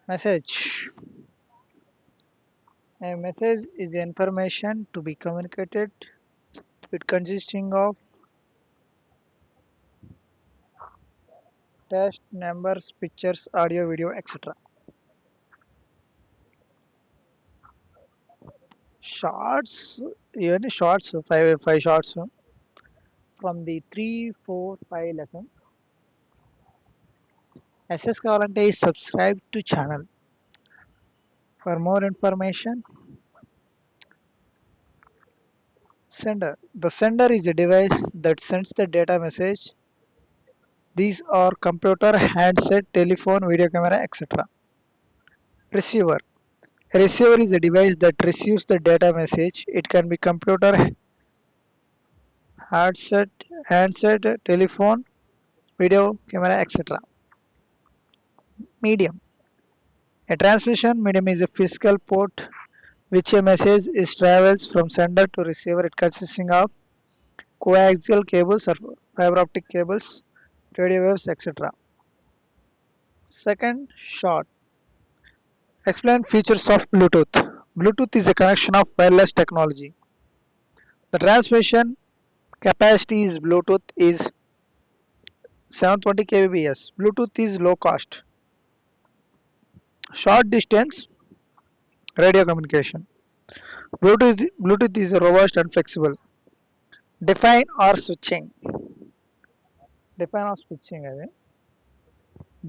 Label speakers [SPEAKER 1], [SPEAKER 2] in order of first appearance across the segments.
[SPEAKER 1] Message. A message is information to be communicated. It consisting of text, numbers, pictures, audio, video, etc. Shorts, even shorts, five shorts from the 3, 4, 5 lessons. Access కావాలంటే subscribe to channel. For more information, sender. The sender is a device that sends the data message. These are computer, handset, telephone, video camera, etc. Receiver. A receiver is a device that receives the data message. It can be computer, headset, handset, telephone, video, camera, etc. Medium. A transmission medium is a physical port which a message is travels from sender to receiver. It consisting of coaxial cables or fiber optic cables, radio waves, etc. Second, short. Explain features of Bluetooth. Bluetooth is a connection of wireless technology. The transmission capacity is Bluetooth is 720 kbps. Bluetooth is low cost. Short distance radio communication. Bluetooth is robust and flexible. Define or switching. Define or switching.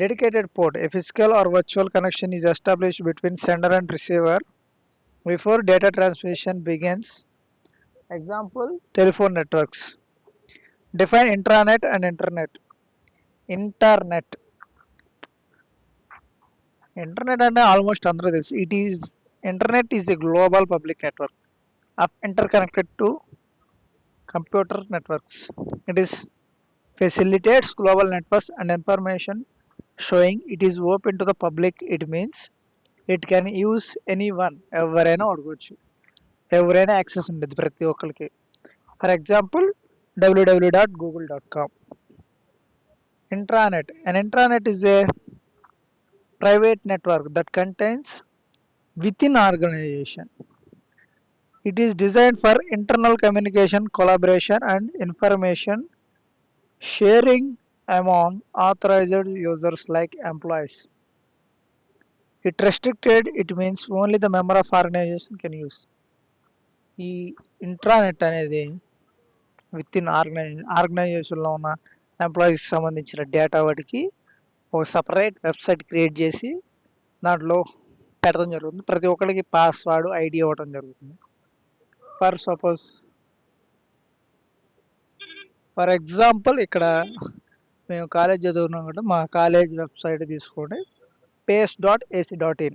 [SPEAKER 1] Dedicated port. A physical or virtual connection is established between sender and receiver before data transmission begins. Example telephone networks. Define intranet and internet. Internet. Internet and almost అందరూ తెలుసు. It is internet is a global public network interconnected to computer networks. It is facilitates global networks and information showing it is open to the public. It means it can use anyone ఎవరైనా వాడుకోవచ్చు ఎవరైనా access ఉండేది ప్రతి ఒక్కరికి for example www.google.com. Intranet. An intranet is a private network that contains within organization. It is designed for internal communication, collaboration, and information sharing among authorized users like employees. It restricted, it means only the member of organization can use. ఈ intranet అనేది with in ఆర్గనైజేషన్లో ఉన్న ఎంప్లాయీస్కి సంబంధించిన data వాటికి ఒక separate website create చేసి దాంట్లో పెట్టడం జరుగుతుంది. ప్రతి ఒక్కరికి పాస్వర్డ్ ఐడి ఇవ్వడం జరుగుతుంది. ఫర్ ఎగ్జాంపుల్ ఇక్కడ మేము కాలేజ్ చదువున్నాం కాబట్టి మా కాలేజ్ వెబ్సైట్ తీసుకోండి pace.ac.in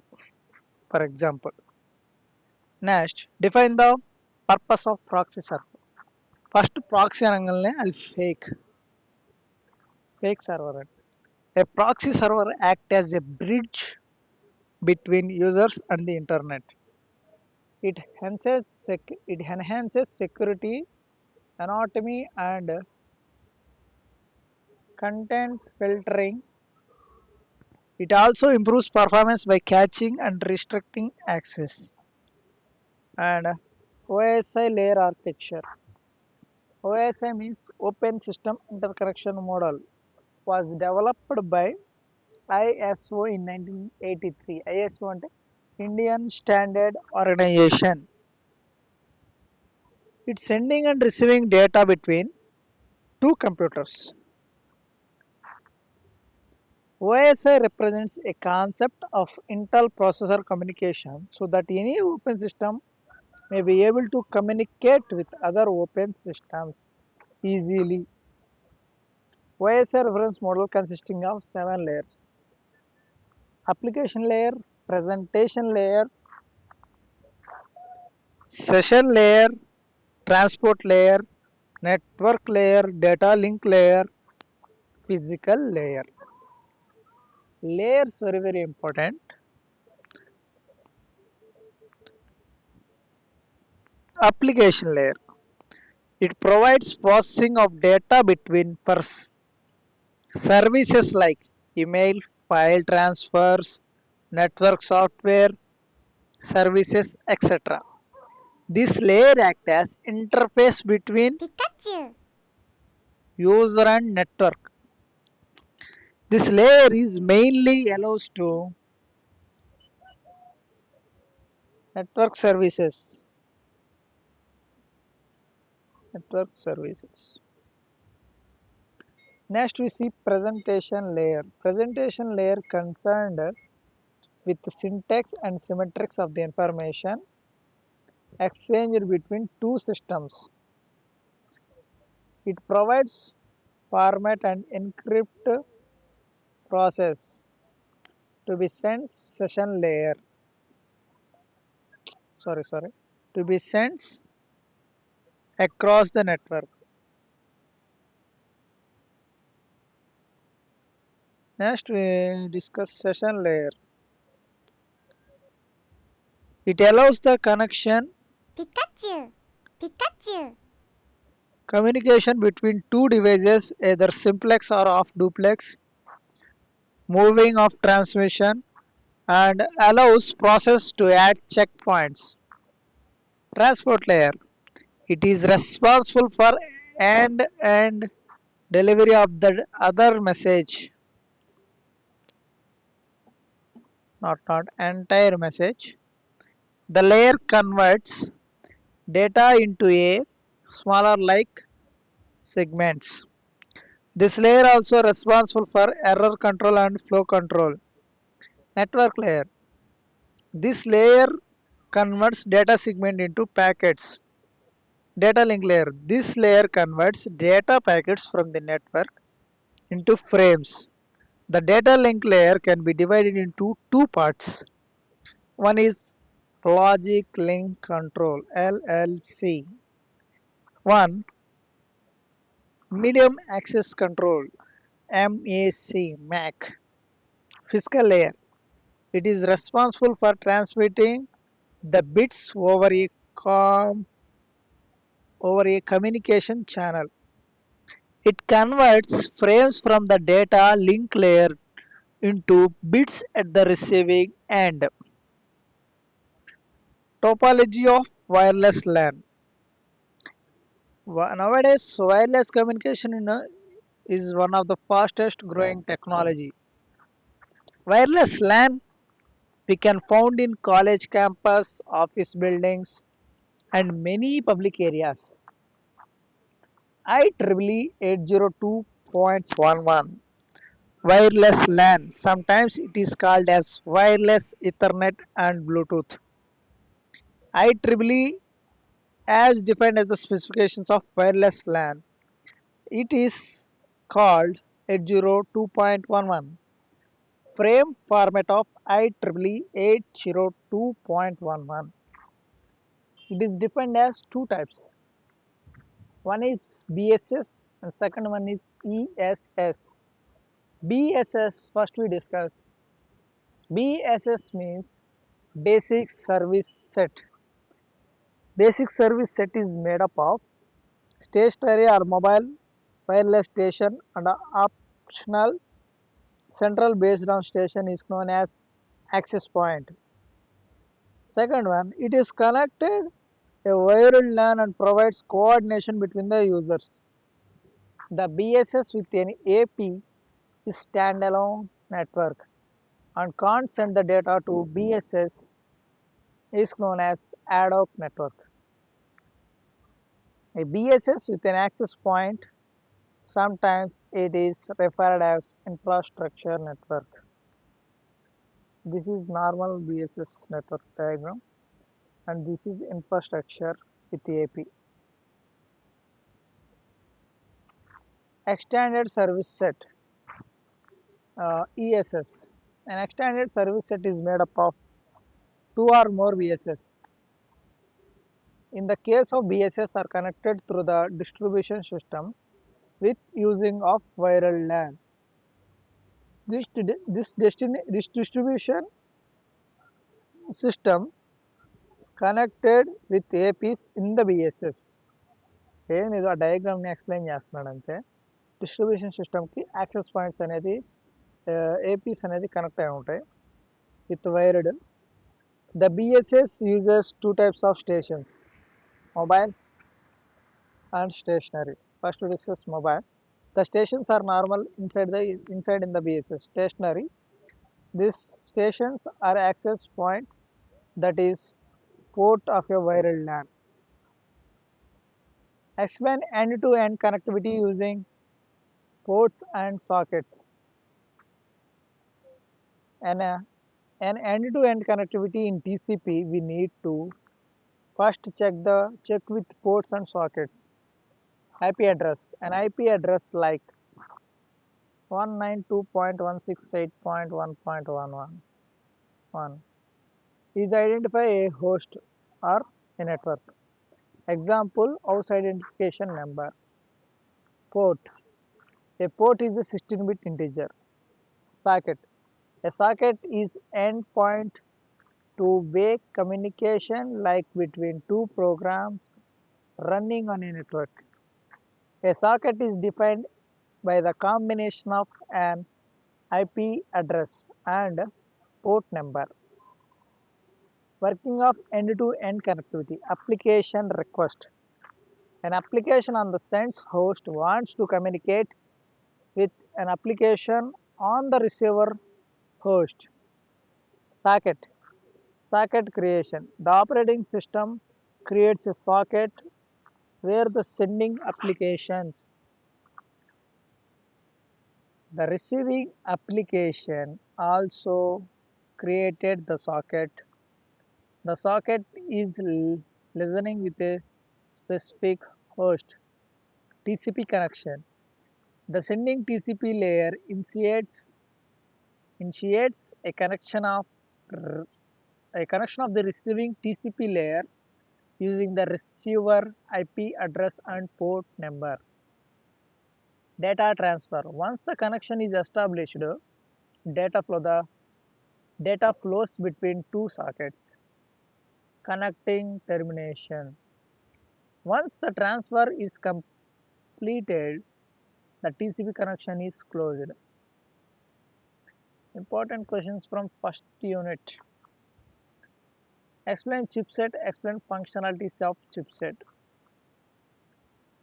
[SPEAKER 1] for example. Next define the purpose of proxy server. First proxy అనగానే అది ఫేక్ సర్వర్ అండి. ఏ proxy server act as a bridge between users and the internet. It enhances security, anonymity, and content filtering. It also improves performance by catching and restricting access. And OSI layer architecture. OSI means Open System Interconnection Model. Was developed by ISO in 1983. ISO అంటే Indian Standard Organization. It's sending and receiving data between two computers. OSI represents a concept of Intel processor communication so that any open system may be able to communicate with other open systems easily. OSI reference model consisting of 7 layers: application layer, presentation layer, session layer, transport layer, network layer, data link layer, physical layer. Layers very important. Application layer. It provides processing of data between first services like email, file transfers, network software, services, etc. This layer acts as interface between
[SPEAKER 2] Pikachu.
[SPEAKER 1] user and network. This layer is mainly allows to network services. Network services. Next we see presentation layer. Presentation layer concerned with the syntax and symmetrics of the information exchanged between two systems. It provides format and encrypt process to be sent session layer. Sorry. To be sent across the network. Next we discuss session layer. It allows the connection
[SPEAKER 2] Pikachu. Pikachu.
[SPEAKER 1] communication between two devices either simplex or off duplex, moving of transmission and allows process to add checkpoints. Transport layer. It is responsible for end-to-end delivery of the other message, not entire message. The layer converts data into a smaller like segments. This layer also responsible for error control and flow control. Network layer. This layer converts data segment into packets. Data link layer. This layer converts data packets from the network into frames. The data link layer can be divided into two parts. One is logic link control LLC. One medium access control MAC. Physical layer. It is responsible for transmitting the bits over a communication channel. It converts frames from the data link layer into bits at the receiving end. Topology of wireless LAN. Nowadays, wireless communication is one of the fastest growing technology. Wireless LAN we can found in college campus, office buildings, and many public areas. IEEE 802.11 wireless LAN. Sometimes it is called as wireless Ethernet and Bluetooth. IEEE as defined as the specifications of wireless LAN. It is called 802.11 frame format of IEEE 802.11. It is defined as two types. One is BSS and second one is ESS. BSS first we discuss. BSS means basic service set. Basic service set is made up of stationary or mobile wireless station and an optional central based on station is known as access point. Second one, it is connected a wired LAN and provides coordination between the users. The BSS with an AP is standalone network and can't send the data to BSS is known as ad hoc network. A BSS with an access point, sometimes it is referred as infrastructure network. This is normal BSS network diagram and this is infrastructure with AP. Extended service set ESS. An extended service set is made up of two or more BSS. In the case of BSS are connected through the distribution system with using of viral LAN. This distribution system connected with APs in the BSS. ఏం లేదు ఆ డయాగ్రామ్ని explain చేస్తున్నాడు అంతే. Distribution సిస్టమ్కి access points అనేది APIs అనేది connect అయి ఉంటాయి. with wired. The BSS uses two types of stations, mobile and stationary. First we discuss mobile. The stations are normal inside in the BSS. Stationary. These stations are access point, that is port of a wired LAN. Explain end-to-end connectivity using ports and sockets. And an end-to-end connectivity in TCP, we need to first check with ports and sockets. IP address. An IP address like 192.168.1.111 is identify a host or a network. Example, house identification number. Port. A port is a 16-bit integer. Socket. A socket is endpoint two-way communication like between two programs running on a network. A socket is defined by the combination of an IP address and port number. Working of end-to-end connectivity. Application request. An application on the sends host wants to communicate with an application on the receiver host. Socket. Socket creation. The operating system creates a socket where the sending applications, the receiving application also created the socket. The socket is listening with a specific host. TCP connection. The sending TCP layer initiates a connection of the receiving TCP layer using the receiver IP address and port number. Data transfer. Once the connection is established, the data flows between two sockets. Connecting termination. Once the transfer is completed, the TCP connection is closed. Important questions from first unit. Explain chipset, explain functionalities of chipset.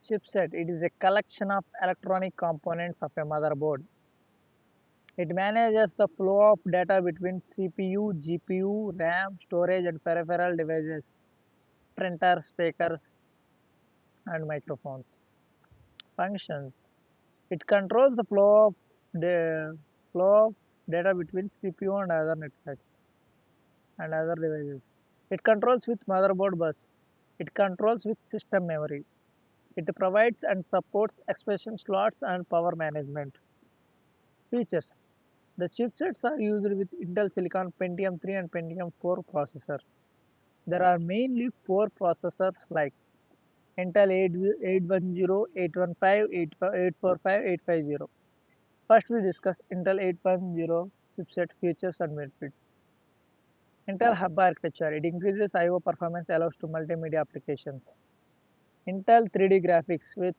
[SPEAKER 1] Chipset, it is a collection of electronic components of a motherboard. It manages the flow of data between CPU, GPU, RAM, storage and peripheral devices, printers, speakers and microphones. Functions. It controls the flow of data between CPU and other networks and other devices. It controls with motherboard bus. It controls with system memory. It provides and supports expression slots and power management. Features. The chipsets are used with Intel Silicon Pentium 3 and Pentium 4 processor. There are mainly four processors like Intel 810, 815, 845, 850. First we discuss Intel 810 chipset features and benefits. Intel Hub architecture. It increases I/O performance, allows to multimedia applications. Intel 3D graphics with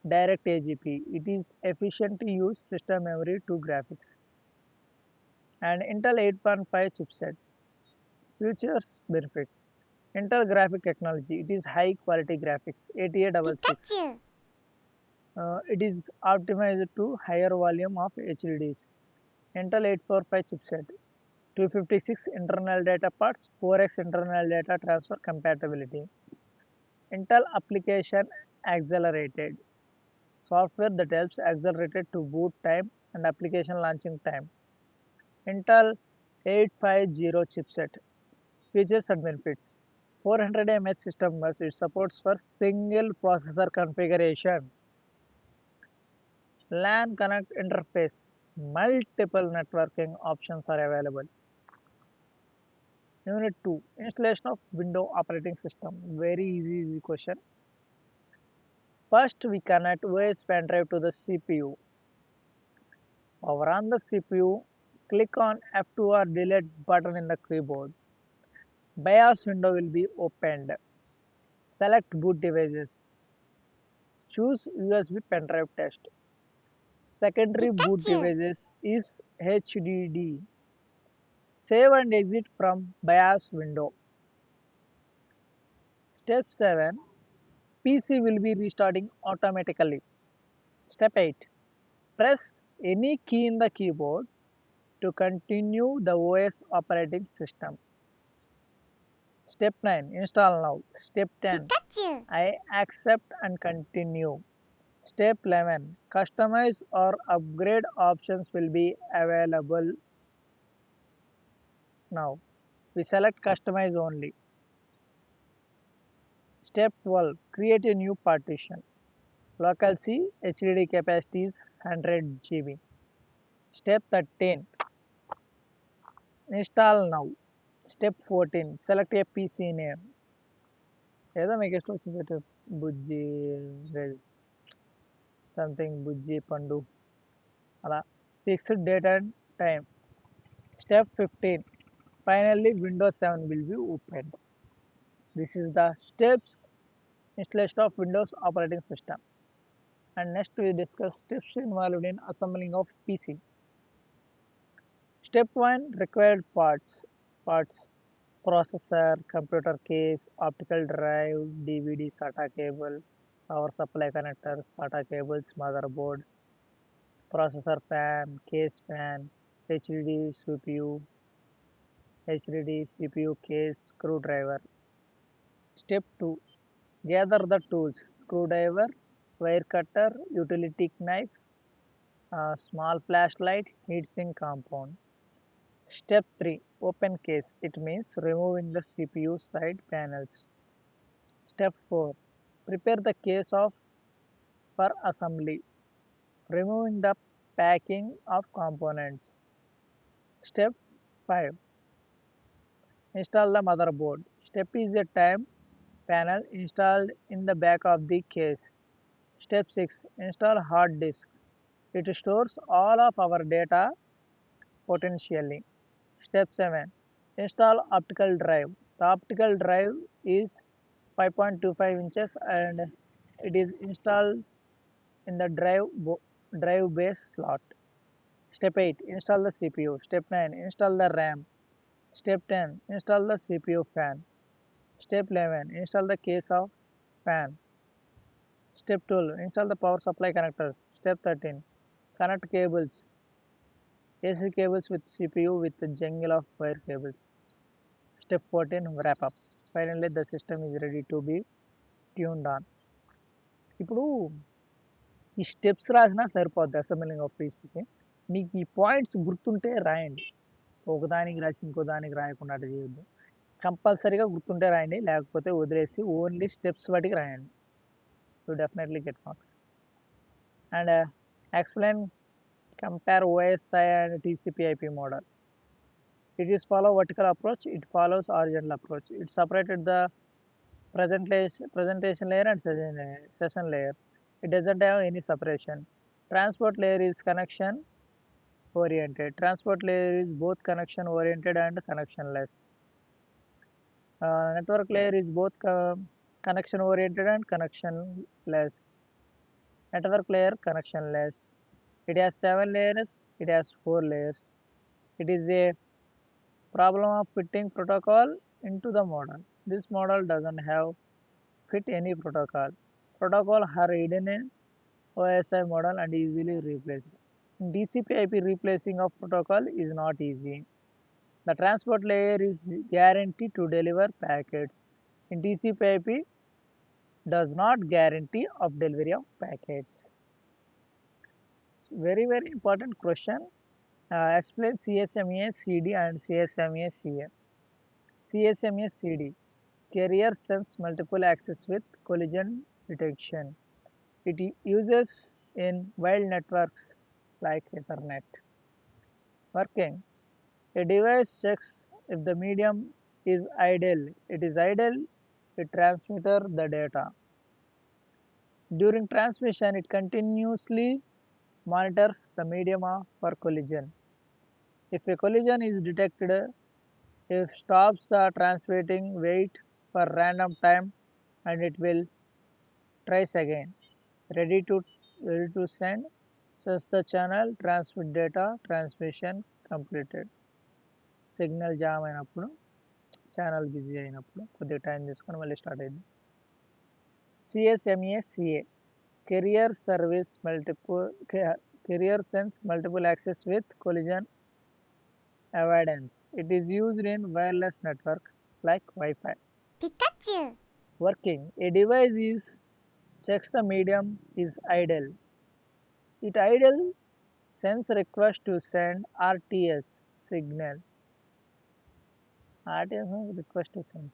[SPEAKER 1] direct AGP. It is efficient to use system memory to graphics. And Intel 8.5 chipset. Features, benefits. Intel graphic technology. It is high quality graphics. 8866.
[SPEAKER 2] Pikachu.
[SPEAKER 1] It is optimized to higher volume of HDDs. Intel 845 chipset. 256 internal data parts, 4x internal data transfer compatibility. Intel application accelerated. Software that helps accelerated to boot time and application launching time. Intel 850 chipset. Features and benefits. 400 mAh system bus. It supports for single processor configuration. LAN connect interface. Multiple networking options are available. Unit 2. Installation of Windows operating system. Very easy question. First we connect OS pen drive to the CPU. Power on the CPU. Click on F2 or delete button in the keyboard. BIOS window will be opened. Select boot devices. Choose USB pen drive test. Secondary boot
[SPEAKER 2] Pikachu.
[SPEAKER 1] devices is HDD. Save and exit from BIOS window. Step 7. PC will be restarting automatically. Step 8. Press any key in the keyboard to continue the OS operating system. Step 9. Install now. Step 10.
[SPEAKER 2] Pikachu.
[SPEAKER 1] I accept and continue. Step 11. Customize or upgrade options will be available now. We select customize only. Step 12. Create a new partition. Local C HDD capacity is 100 GB. Step 13. Install now. Step 14. Select a PC name. ఏదో మీకు ఇష్టం వచ్చింది పెట్టు బుజ్జి something బుజ్జి పండు అలా fixed date and time. Step 15. Finally, Windows 7 will be opened. This is the steps installation of Windows operating system. And next we discuss steps involved in assembling of PC. Step 1. Required parts. Parts: processor, computer case, optical drive, DVD SATA cable, power supply connectors, SATA cables, motherboard, processor fan, case fan, HDD CPU, HDD CPU case, screwdriver. Step 2. Gather the tools: screwdriver, wire cutter, utility knife, small flashlight, heatsink compound. Step 3. Open case. It means removing the CPU side panels. Step 4. Prepare the case for assembly, removing the packing of components. Step 5. Install the motherboard. Step is a time panel installed in the back of the case. Step 6. Install hard disk. It stores all of our data potentially. Step 7. Install optical drive. The optical drive is 5.25 inches and it is installed in the drive base slot. Step 8. Install the CPU. Step 9. Install the RAM. Step 10. Install the CPU fan. Step 11. Install the case of fan. Step 12. Install the power supply connectors. Step 13. Connect cables. AC cables with CPU with a jungle of wire cables. Step 14. Wrap up. Finally, the system is ready to be tuned on. ఇప్పుడు ఈ steps రాసినా సరిపోద్ది assembling of పీసీకి. మీకు ఈ points గుర్తుంటే రాయండి. ఒకదానికి రాసి ఇంకో దానికి రాయకుండా అట్లా చేయొద్దు. కంపల్సరీగా గుర్తుంటే రాయండి, లేకపోతే వదిలేసి ఓన్లీ స్టెప్స్ వాటికి రాయండి. You definitely get marks. And explain, compare OSI and TCP/IP model. It is follow vertical approach. It follows horizontal approach. It separated the presentation layer and session layer. It doesn't have any separation. Transport layer is connection oriented. Transport layer is both connection oriented and connectionless. Network layer is both connection oriented and connectionless. Network layer connectionless. It has 7 layers. It has 4 layers. It is a problem of fitting protocol into the model. This model doesn't have fit any protocol. Protocol are hidden in OSI model and easily replaced. In TCP/IP, replacing of protocol is not easy. The transport layer is guaranteed to deliver packets. In TCP/IP, does not guarantee of delivery of packets. Very important question. Explain CSMA CD and CSMA CA. CSMA CD. Carrier sense multiple access with collision detection. It uses in wild networks like Ethernet. Working. A device checks if the medium is idle. It is idle, it transmitter the data. During transmission, it continuously monitors the medium for collision. If a collision is detected, it stops the transmitting, wait for random time, and it will tries again. Ready to send. Search the channel, transmit data, transmission completed. Signal jam అయినప్పుడు, channel busy అయినప్పుడు కొద్దిగా time తీసుకొని మళ్ళీ start అయింది. CSMA-CA Carrier Service Multiple Carrier Sense Multiple Access with Collision Avoidance. It is used in wireless network like Wi-Fi.
[SPEAKER 2] Pikachu.
[SPEAKER 1] Working. A device is checks the medium is idle. It idle sends request to send RTS signal. RTS means request to send.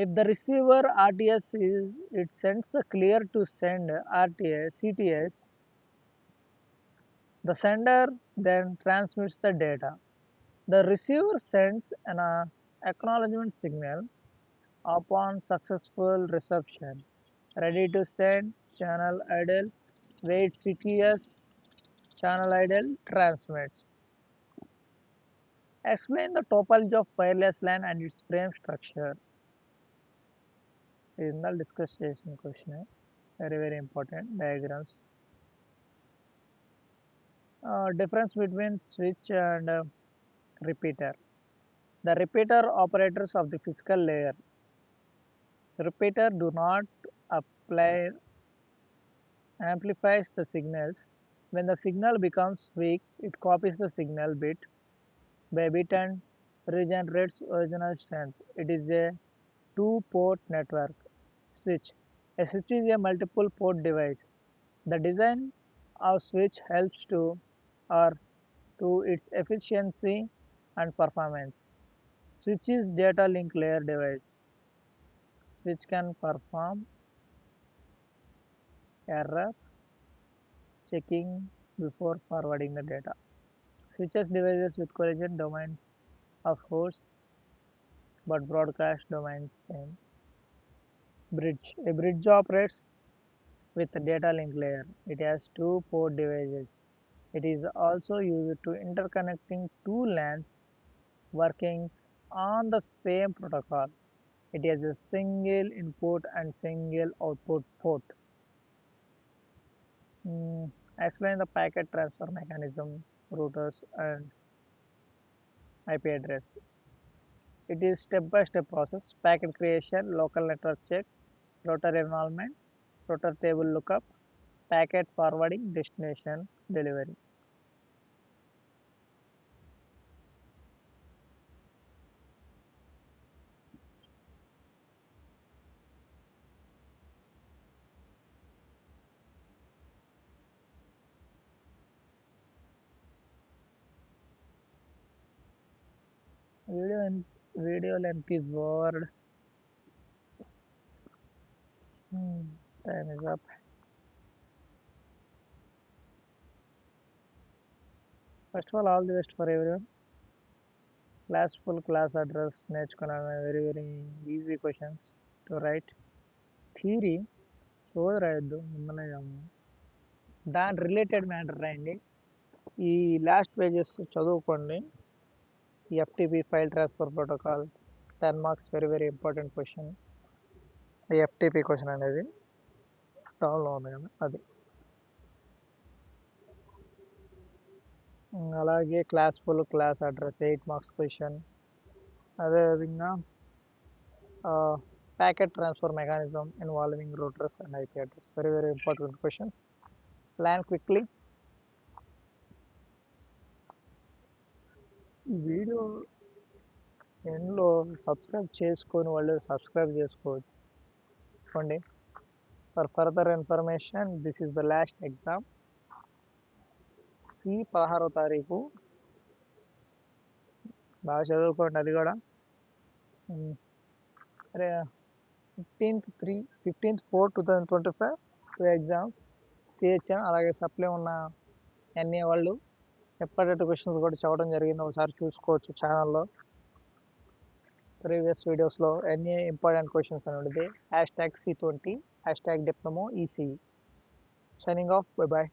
[SPEAKER 1] If the receiver RTS is, it sends a clear to send RTS CTS. The sender then transmits the data. The receiver sends an acknowledgement signal upon successful reception. Ready to send, channel idle, wait CTS, channel idle, transmits. Explain the topology of wireless LAN and its frame structure. In the discussion question, very important diagrams. Difference between switch and repeater. The repeater operators of the physical layer. Repeater do not apply amplifies the signals. When the signal becomes weak, it copies the signal bit by bit and regenerates original strength. It is a two-port network. Switch. A switch is a multiple port device. The design of switch helps to or to its efficiency and performance. Switch is data link layer device. Switch can perform error checking before forwarding the data. Switches devices with collision domains of hosts but broadcast domains same. Bridge. A bridge operates with a data link layer. It has two port devices. It is also used to interconnecting two LANs working on the same protocol. It has a single input and single output port. Explain the packet transfer mechanism, routers and IP address. It is step-by-step process. Packet creation, local network check, router enrollment, router table lookup, packet forwarding, destination delivery. Video length is word. Time is up. First of all the best for everyone. Class address నేర్చుకున్నాను. Very easy questions to write. Theory సోది రాయొద్దు మిమ్మల్ని దాని related matter రాయండి. ఈ last pages చదువుకోండి. ఈ FTP file transfer protocol 10 marks very important question. ఈ FTP question అనేది టౌన్లో ఉంది కదా అది. అలాగే క్లాస్ అడ్రస్ 8 మార్క్స్ క్వశ్చన్. అదేవిధంగా packet transfer mechanism involving routers and IP address. Very important questions. Plan quickly. ఈ వీడియో ఎండ్లో సబ్స్క్రైబ్ చేసుకొని వాళ్ళు సబ్స్క్రైబ్ చేసుకోండి. For further information this is the last exam. C 16వ తారీఖు బాగా చదువుకోండి. అది కూడా 15/4/2025 ఎగ్జామ్ CHN. అలాగే సప్లై ఉన్న NA వాళ్ళు ఎప్పటి క్వశ్చన్స్ కూడా చెప్పడం జరిగింది. ఒకసారి చూసుకోవచ్చు ఛానల్లో. ప్రీవియస్ వీడియోస్లో NA ఇంపార్టెంట్ క్వశ్చన్స్ అని ఉంటుంది. #C20 #Diploma ECE. Signing off. Bye.